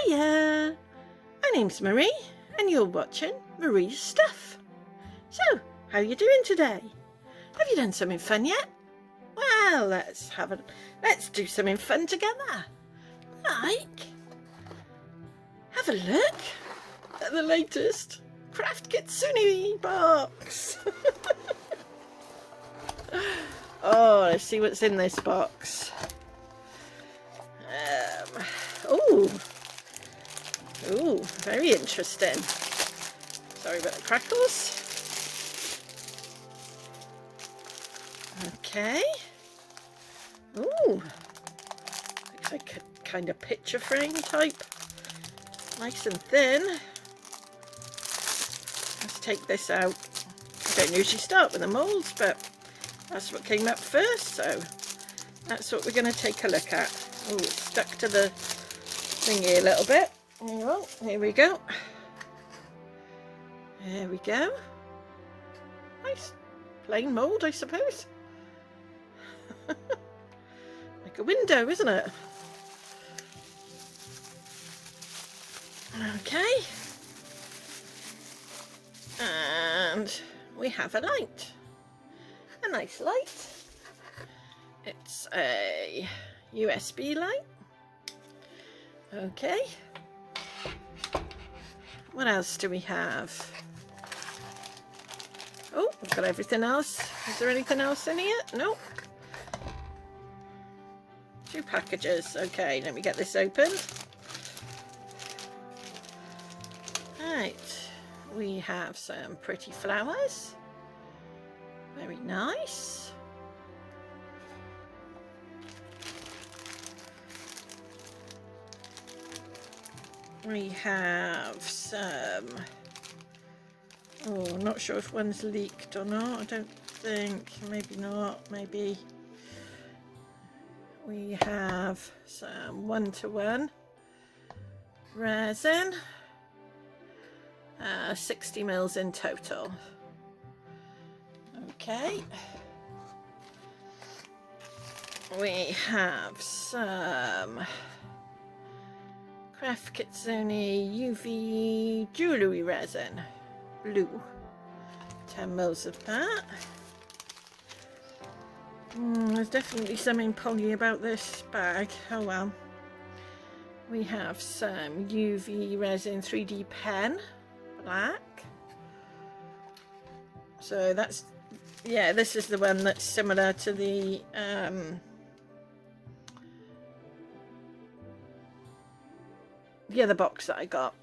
Hiya! My name's Marie and you're watching Marie's Stuff. So, how are you doing today? Have you done something fun yet? Well, let's do something fun together. Like, have a look at the latest Craft Kitsune box. Oh, let's see what's in this box. Ooh, very interesting. Sorry about the crackles. Okay. Ooh, looks like a kind of picture frame type. Nice and thin. Let's take this out. I don't usually start with the moulds, but that's what came up first, so that's what we're going to take a look at. Oh, it's stuck to the thingy a little bit. Here we go. There we go. Nice plain mould, I suppose. Like a window, isn't it? Okay. And we have a light. A nice light. It's a USB light. Okay. What else do we have? Oh, we've got everything else. Is there anything else in here? Nope. 2 packages. Okay, let me get this open. Right. We have some pretty flowers. Very nice. We have some, I'm not sure if one's leaked or not. I don't think, maybe not, maybe. We have some 1-to-1 resin, 60 mils in total. Okay. We have some Craft Kitsune UV jewellery resin, blue, 10 mils of that. There's definitely something poly about this bag, oh well. We have some UV resin 3D pen, black. So that's, yeah, this is the one that's similar to the other box that I got.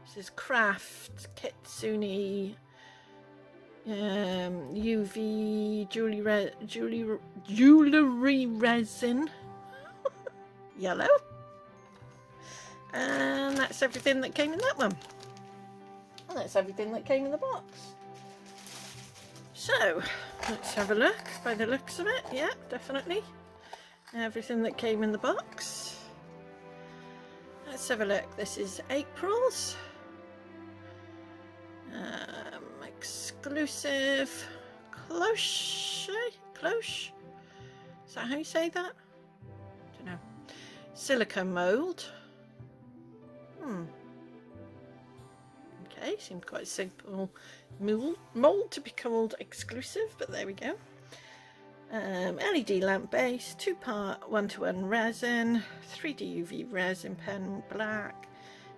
This is Craft Kitsune UV jewellery resin, yellow. And that's everything that came in that one. And that's everything that came in the box. So, let's have a look. By the looks of it, yeah, definitely. Everything that came in the box. Let's have a look. This is April's. Exclusive cloche? Cloche? Is that how you say that? Don't know. Silicone mould. Okay, seemed quite simple mould to be called exclusive, but there we go. LED lamp base, 2-part 1-to-1 resin, 3D UV resin pen black,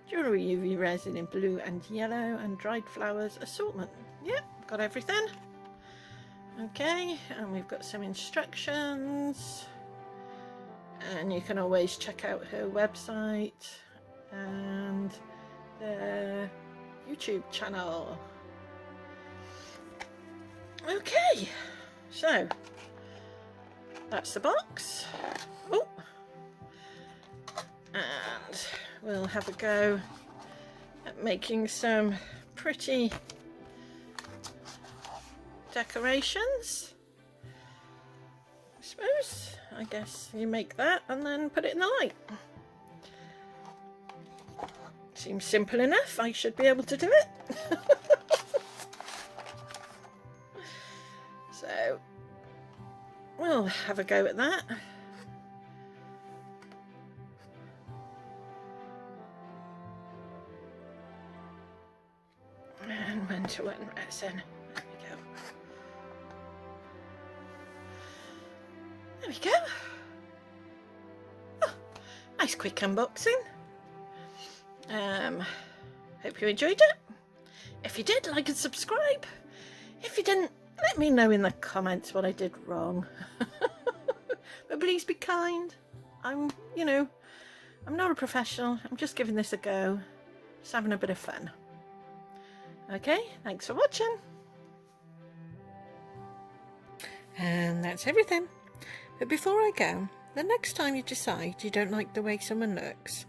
jewellery UV resin in blue and yellow, and dried flowers assortment. Yep, got everything. Okay, and we've got some instructions, and you can always check out her website and their YouTube channel. Okay, so that's the box. Oh, and we'll have a go at making some pretty decorations. I suppose, I guess you make that and then put it in the light. Seems simple enough. I should be able to do it. So we'll have a go at that. And one-to-one resin. There we go. There we go. Oh, nice quick unboxing. Hope you enjoyed it. If you did, like and subscribe. If you didn't, let me know in the comments what I did wrong. But please be kind. I'm not a professional. I'm just giving this a go. Just having a bit of fun. Okay, thanks for watching. And that's everything. But before I go, the next time you decide you don't like the way someone looks,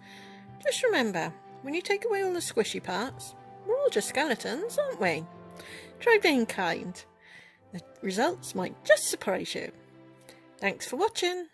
just remember, when you take away all the squishy parts, we're all just skeletons, aren't we? Try being kind. The results might just surprise you. Thanks for watching.